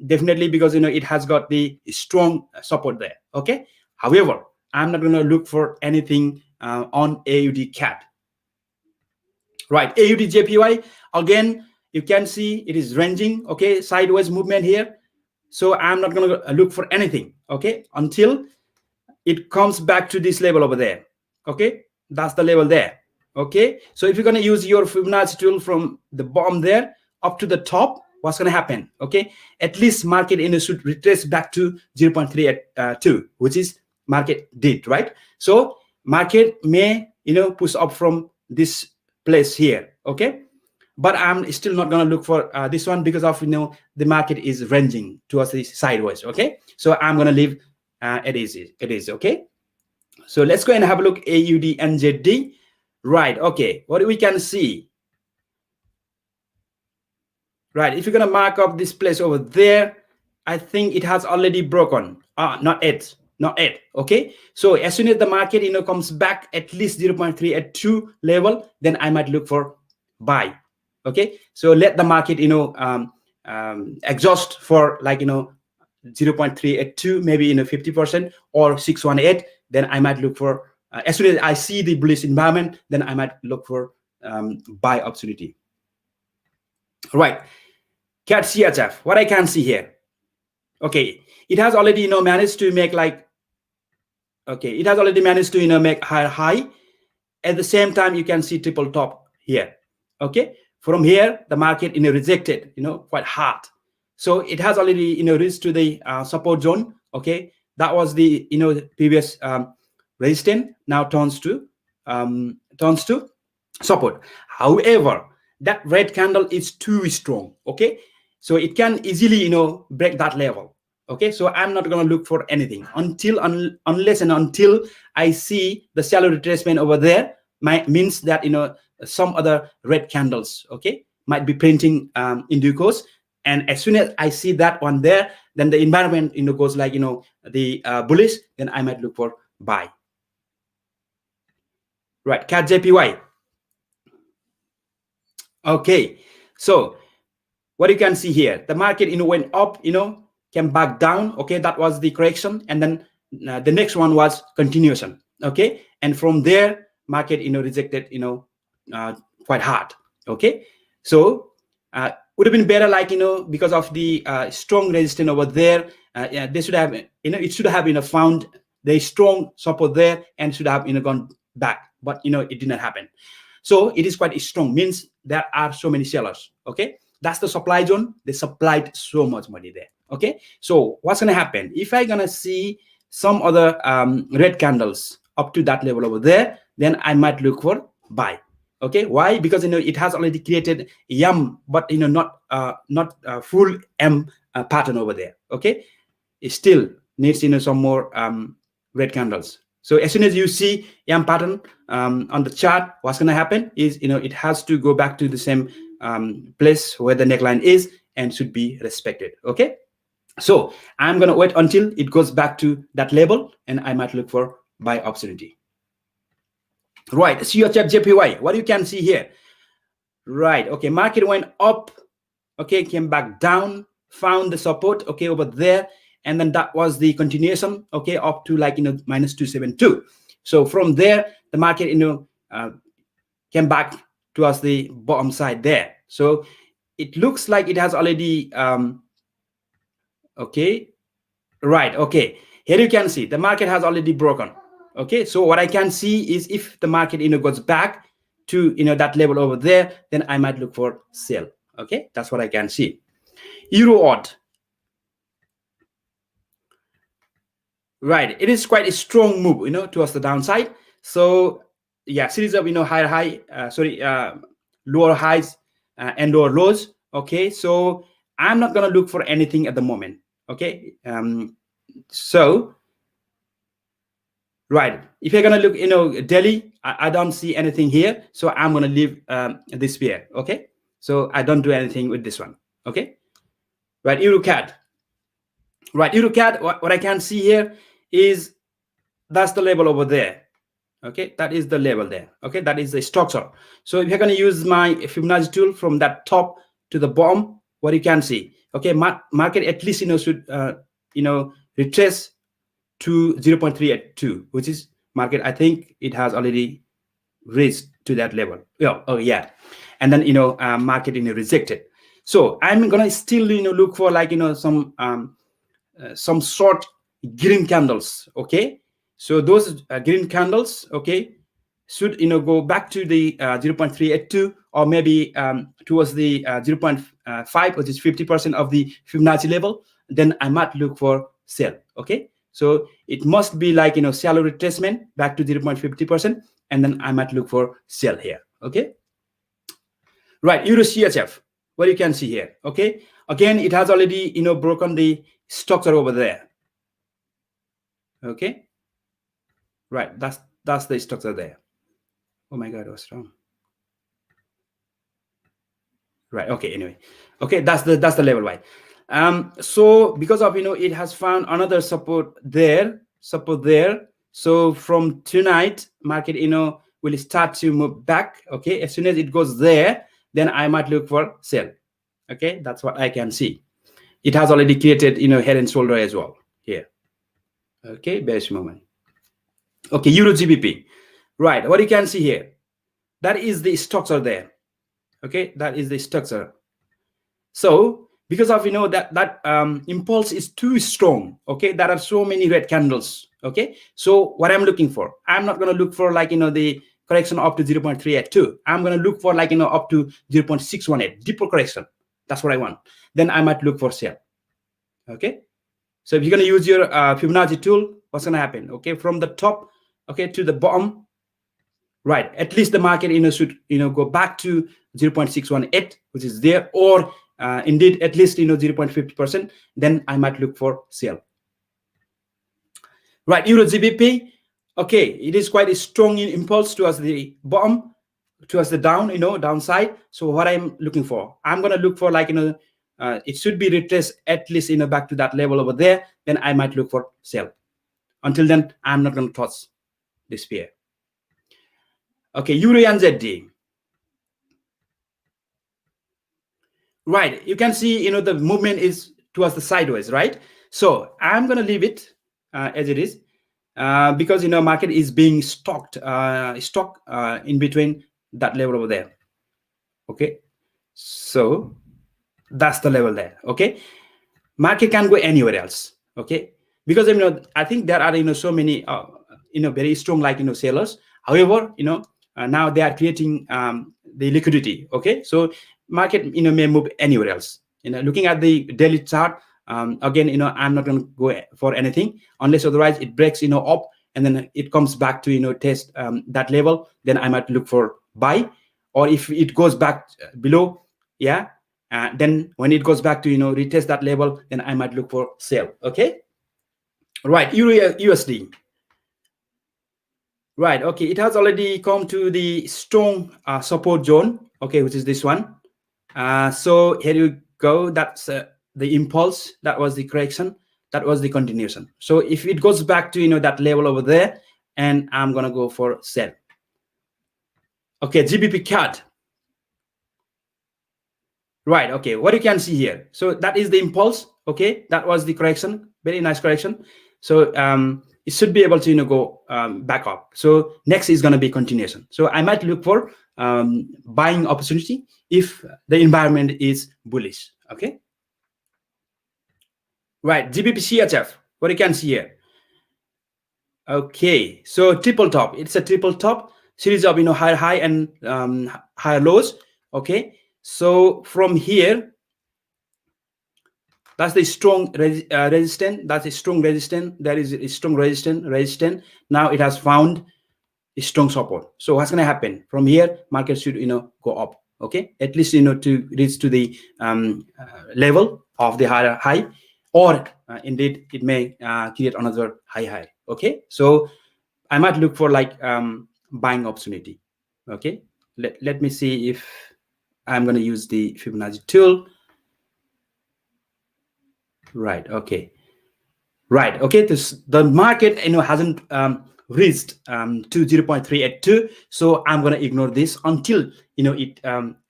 definitely because it has got the strong support there. Okay, however, I'm not gonna look for anything on AUD CAD. Right, AUD JPY, again you can see it is ranging. Okay, sideways movement here, so I'm not going to look for anything. Okay, until it comes back to this level over there. Okay, that's the level there. Okay, so if you're going to use your Fibonacci tool from the bottom there up to the top, what's going to happen? Okay, at least market should retrace back to 0.382, which is market did, right? So market may push up from this place here. Okay, but I'm still not going to look for this one because of the market is ranging towards the sideways. Okay, so I'm going to leave it is. Okay, so let's go and have a look AUD NZD. Right, okay, what we can see, right, if you're going to mark up this place over there, I think it has already broken. Not it. Okay, so as soon as the market comes back at least 0.382 level, then I might look for buy. Okay, so let the market exhaust for like 0.382, maybe 50% or 618, then I might look for as soon as I see the bullish environment, then I might look for buy opportunity. Right, CAD CHF, what I can see here, okay, it has already managed to make like, okay, it has already managed to make higher high. At the same time, you can see triple top here. Okay, from here the market rejected quite hard, so it has already reached to the support zone. Okay, that was the previous resistance, now turns to support. However, that red candle is too strong. Okay, so it can easily break that level. Okay, so I'm not going to look for anything unless and until I see the shallow retracement over there. Means that some other red candles, okay, might be printing in due course, and as soon as I see that one there, then the environment goes like the bullish, then I might look for buy. Right, CAD JPY. Okay, so what you can see here, the market went up, came back down. Okay, that was the correction, and then the next one was continuation. Okay, and from there market rejected quite hard. Okay, so would have been better, like because of the strong resistance over there. They should have, it should have found the strong support there and should have gone back, but it did not happen. So it is quite strong, means there are so many sellers. Okay, that's the supply zone. They supplied so much money there. Okay, so what's gonna happen if I gonna see some other red candles up to that level over there? Then I might look for buy. Okay, why? Because it has already created M, but not full M pattern over there. Okay, it still needs some more red candles. So as soon as you see M pattern on the chart, what's going to happen is it has to go back to the same place where the neckline is and should be respected. Okay, so I'm going to wait until it goes back to that level, and I might look for buy opportunity. Right, see your chart JPY. What you can see here, right? Okay, market went up. Okay, came back down, found the support. Okay, over there. And then that was the continuation, okay, up to like minus 272. So from there, the market came back towards the bottom side there. So it looks like it has already okay, right. Okay, here you can see the market has already broken. Okay, so what I can see is if the market goes back to that level over there, then I might look for sell. Okay, that's what I can see. Euro odd. Right, it is quite a strong move, towards the downside. So yeah, series of lower highs and lower lows. Okay, so I'm not gonna look for anything at the moment. Okay, so right, if you're gonna look, daily, I don't see anything here, so I'm gonna leave this pair. Okay, so I don't do anything with this one. Okay, right, EuroCAD. Right, EuroCAD. What I can see here is that's the level over there. Okay, that is the level there. Okay, that is the structure. So if you're going to use my Fibonacci tool from that top to the bottom, what you can see, okay, market at least should retrace to 0.382, which is market, I think it has already reached to that level. Yeah, and then market rejected. So I'm gonna still look for like some short green candles. Okay, so those green candles, okay, should go back to the 0.382 or maybe towards the 0.5, which is 50% of the Fibonacci level. Then I might look for sell. Okay, so it must be like shallow retracement back to 0.50%, and then I might look for sell here. Okay, right, Euro CHF. What you can see here. Okay, again it has already broken the structure over there. Okay, right, that's the structure there. Oh my god, what's wrong? Right, okay, anyway, okay, that's the level Y. So because of it has found another support there. So from tonight, market will start to move back. Okay, as soon as it goes there, then I might look for sell. Okay, that's what I can see. It has already created head and shoulder as well here. Okay, bearish moment. Okay, Euro GBP. Right, what you can see here, that is the structure there. Okay, that is the structure. So because of that impulse is too strong. Okay, there are so many red candles. Okay, so what I'm looking for, I'm not going to look for like the correction up to 0.382. I'm going to look for like up to 0.618, deeper correction. That's what I want. Then I might look for sell. Okay, so if you're going to use your Fibonacci tool, what's going to happen? Okay, from the top, okay, to the bottom, right, at least the market should go back to 0.618, which is there, or indeed at least 0.50%. Then I might look for sell. Right, Euro GBP. Okay, it is quite a strong impulse towards the bottom, towards the down, downside. So what I'm looking for, I'm going to look for like it should be retraced at least back to that level over there. Then I might look for sell. Until then, I'm not going to touch this pair. Okay, Euro and ZD. Right, you can see, you know, the movement is towards the sideways, right? So I'm going to leave it as it is, because, you know, market is being stocked in between that level over there. Okay, so that's the level there. Okay, market can go anywhere else. Okay, because, you know, I think there are, you know, so many you know, very strong, like, you know, sellers. However, you know, now they are creating the liquidity. Okay, so market, you know, may move anywhere else. You know, looking at the daily chart, again, you know, I'm not going to go for anything unless otherwise it breaks, you know, up, and then it comes back to, you know, test that level. Then I might look for buy, or if it goes back below, yeah, then when it goes back to, you know, retest that level, then I might look for sell. Okay, right, Euro USD. Right, okay, it has already come to the strong support zone, okay, which is this one. So here you go, that's the impulse, that was the correction, that was the continuation. So if it goes back to, you know, that level over there, and I'm gonna go for sell. Okay, GBP CAD. Right, okay, what you can see here, so that is the impulse. Okay, that was the correction, very nice correction. So it should be able to, you know, go back up. So next is going to be continuation. So I might look for buying opportunity if the environment is bullish. Okay, right, GBP CHF, what you can see here. Okay, so triple top, it's a triple top series of, you know, higher high and higher lows. Okay, so from here, that's the strong resistance. That's a strong resistance. There is a strong resistance. Now it has found a strong support. So what's going to happen from here? Market should, you know, go up. Okay, at least, you know, to reach to the level of the higher high, or indeed it may create another high. Okay, so I might look for like buying opportunity. Okay, let me see if I'm going to use the Fibonacci tool. Right, okay. Right, okay, the market, you know, hasn't reached to 0.382, so I'm going to ignore this until, you know, it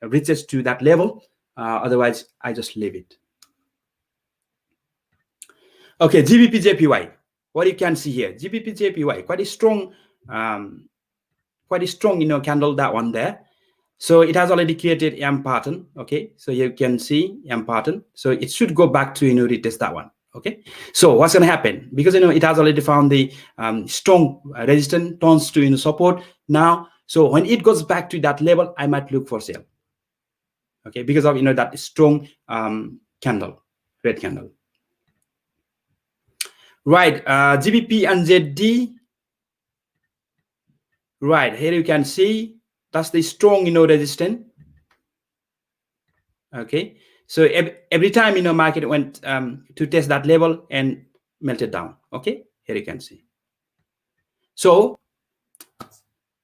reaches to that level. Otherwise I just leave it. Okay, GBP JPY, what you can see here, GBP JPY, quite a strong, you know, candle, that one there. So it has already created M pattern. Okay, so you can see M pattern, so it should go back to, you know, retest that one. Okay, so what's going to happen, because, you know, it has already found the strong resistance, turns to, you know, support now. So when it goes back to that level, I might look for sale. Okay, because of, you know, that strong candle, red candle. Right, GBP and ZD. Right, here you can see that's the strong, you know, resistance. Okay, so every time, you know, market went to test that level and melted down. Okay, here you can see. So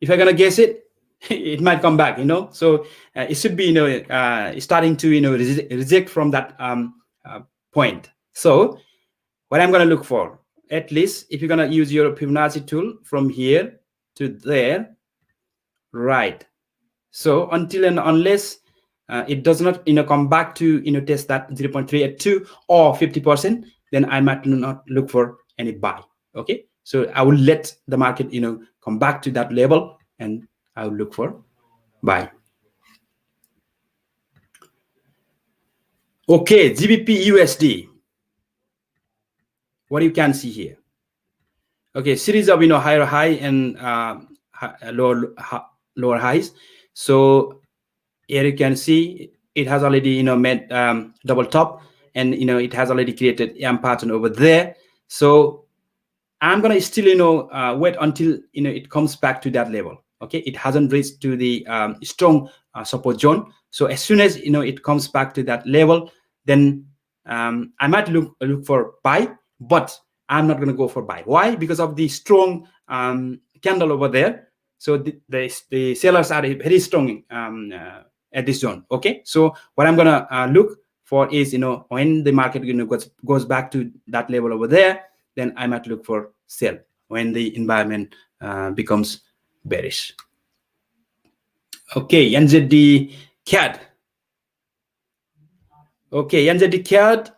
if I'm gonna guess it, it might come back, you know. So it should be, you know, starting to, you know, reject from that point. So what I'm gonna look for, at least if you're gonna use your Fibonacci tool from here to there, right? So until and unless it does not, you know, come back to, you know, test that 0.382 or 50%, then I might not look for any buy. Okay, so I will let the market, you know, come back to that level, and I will look for buy. Okay, GBP USD, what you can see here. Okay, series of, you know, higher high and lower highs. So here you can see it has already, you know, made double top, and, you know, it has already created M pattern over there. So I'm gonna still, you know, wait until, you know, it comes back to that level. Okay, it hasn't reached to the strong support zone. So as soon as, you know, it comes back to that level, then I might look for buy, but I'm not going to go for buy. Why? Because of the strong candle over there. So the sellers are very strong at this zone. Okay, so what I'm going to look for is, you know, when the market, you know, goes back to that level over there, then I might look for sell when the environment becomes bearish. Okay, NZD CAD. Okay, NZD CAD,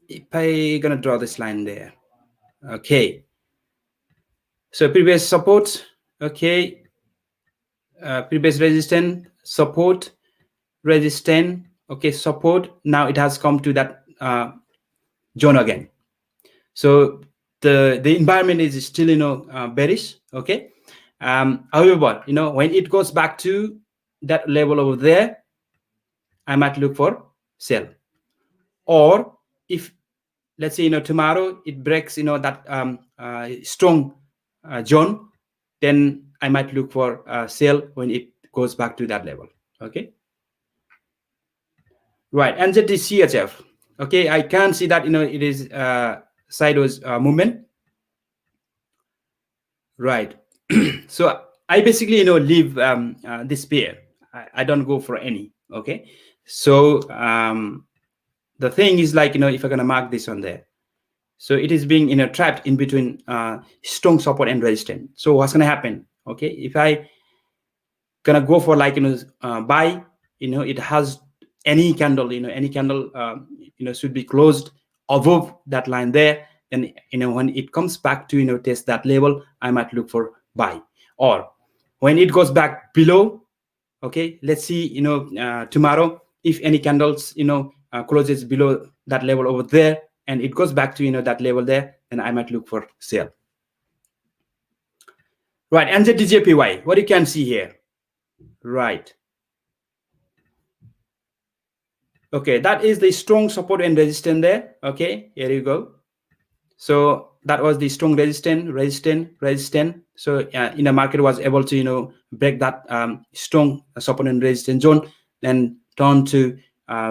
if I gonna draw this line there. Okay, so previous support, okay, previous resistance, support, resistance, okay, support. Now it has come to that zone again. So the environment is still, you know, bearish. Okay, however, you know, when it goes back to that level over there, I might look for sell. Or if, let's say, you know, tomorrow it breaks, you know, that strong zone, then I might look for sell when it goes back to that level. Okay, right. And the CHF, okay, I can see that, you know, it is sideways movement, right? So I basically, you know, leave this pair. I don't go for any. Okay, so the thing is, like, you know, if I'm gonna mark this on there, so it is being, you know, trapped in between strong support and resistance. So what's gonna happen? Okay, if I gonna go for, like, you know, buy, you know, it has any candle, you know, any candle, you know, should be closed above that line there. Then, you know, when it comes back to, you know, test that level, I might look for buy. Or when it goes back below, okay, let's see, you know, tomorrow, if any candles, you know, closes below that level over there, and it goes back to, you know, that level there, then I might look for sell. Right, and the DJPY, what you can see here, right? Okay, that is the strong support and resistance there. Okay, here you go. So that was the strong resistance. So in the market was able to, you know, break that strong support and resistance zone, then turn to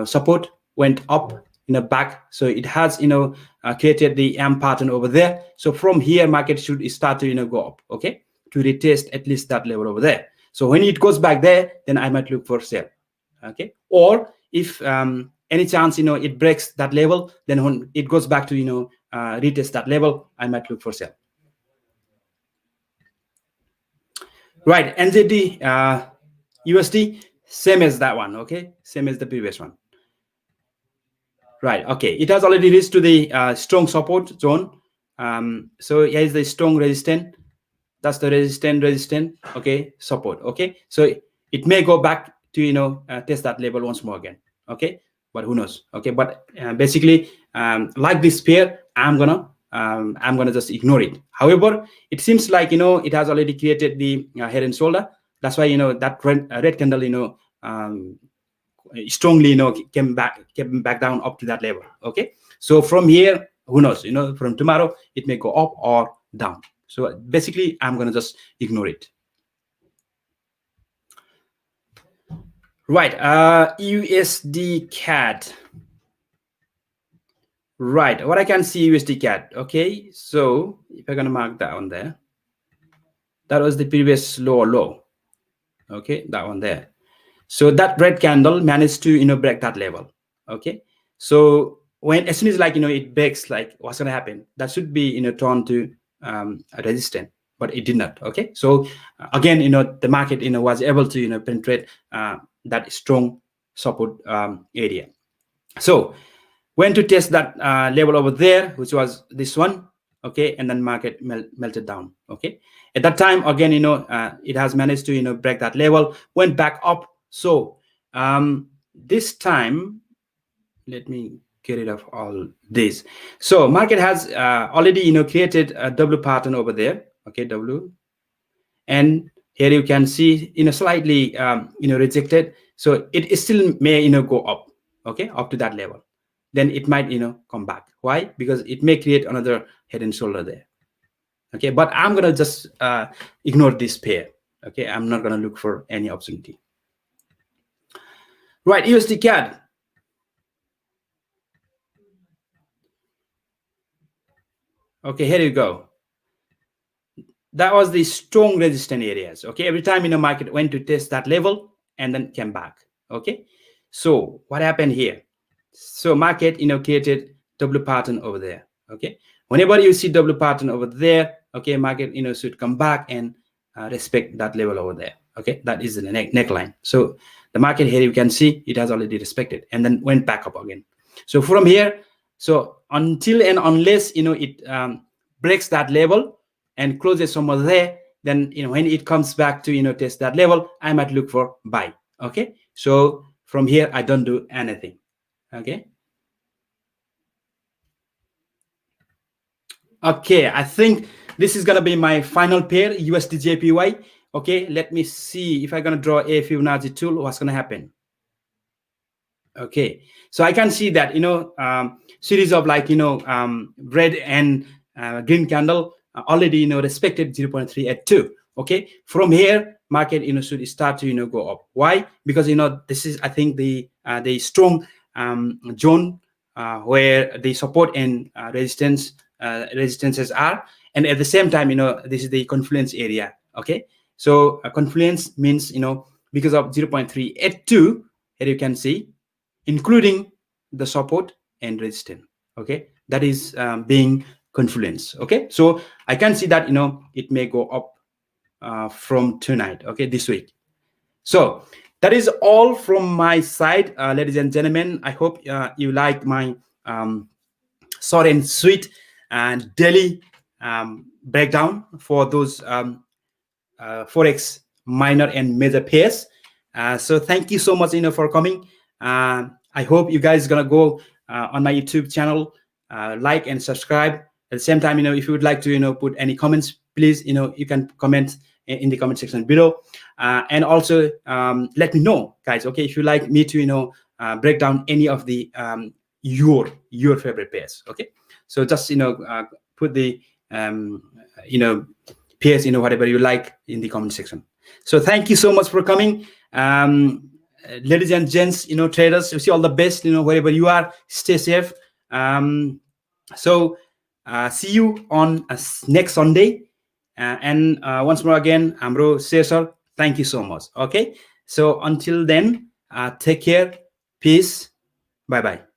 support, went up, you know, back. So it has, you know, created the M pattern over there. So from here, market should start to, you know, go up. Okay, to retest at least that level over there. So when it goes back there, then I might look for sell. Okay, or if any chance, you know, it breaks that level, then when it goes back to, you know, retest that level, I might look for sell. Right, NZD USD, same as that one. Okay, same as the previous one. Right, okay, it has already reached to the strong support zone. So here is the strong resistance. That's the resistance, okay, support. Okay, so it may go back to, you know, test that level once more again. Okay, but who knows? Okay, but basically, like this pair, I'm gonna just ignore it. However, it seems like, you know, it has already created the head and shoulder. That's why, you know, that red candle, you know, strongly, you know, came back down up to that level. Okay, so from here, who knows? You know, from tomorrow it may go up or down. So basically, I'm gonna just ignore it. Right, USD CAD. Right, what I can see USD CAD. Okay, so if I'm gonna mark that one there, that was the previous lower low. Okay, that one there. So that red candle managed to, you know, break that level. Okay, so when, as soon as, like, you know, it breaks, like, what's gonna happen? That should be, you know, turned to a resistance, but it did not. Okay, so again, you know, the market, you know, was able to, you know, penetrate that strong support area. So went to test that level over there, which was this one. Okay, and then market melted down. Okay, at that time, again, you know, it has managed to, you know, break that level, went back up. So this time, let me get rid of all this. So market has already, you know, created a W pattern over there. Okay, W, and here you can see, you know, slightly you know, rejected. So it still may, you know, go up. Okay, up to that level, then it might, you know, come back. Why? Because it may create another head and shoulder there. Okay, but I'm gonna just ignore this pair. Okay, I'm not gonna look for any opportunity. Right, USD CAD. Okay, here you go. That was the strong resistance areas. Okay, every time, you know, market went to test that level and then came back. Okay, so what happened here? So market, you know, created W pattern over there. Okay, whenever you see W pattern over there, okay, market, you know, should come back and respect that level over there. Okay, that is the neckline. So the market here, you can see it has already respected and then went back up again. So from here, so until and unless it breaks that level and closes somewhere there, then when it comes back to test that level, I might look for buy. Okay, so from here I don't do anything. Okay. Okay, I think this is gonna be my final pair, USD/JPY. Okay, let me see if I'm gonna draw a Fibonacci tool, what's gonna happen. Okay, so I can see that series of red and green candle already respected 0.382. Okay, from here market should start to go up. Why? Because this is, I think, the strong zone where the support and resistances are, and at the same time this is the confluence area. Okay, so confluence means because of 0.382, here you can see, including the support and resistance. Okay, that is being confluence. Okay, so I can see that it may go up from tonight. Okay, this week. So that is all from my side, ladies and gentlemen. I hope you like my short and sweet and daily breakdown for those forex minor and major pairs. So thank you so much for coming. I hope you guys gonna go on my YouTube channel, like and subscribe. At the same time, if you would like to put any comments, please you can comment in the comment section below, and also let me know, guys. Okay, if you like me to break down any of the your favorite pairs. Okay, so just put the pairs whatever you like in the comment section. So thank you so much for coming, ladies and gents, traders. Wish you all the best, wherever you are. Stay safe. So see you on next Sunday, and once more again, Amro Cesar, thank you so much. Okay, so until then, take care, peace, bye bye.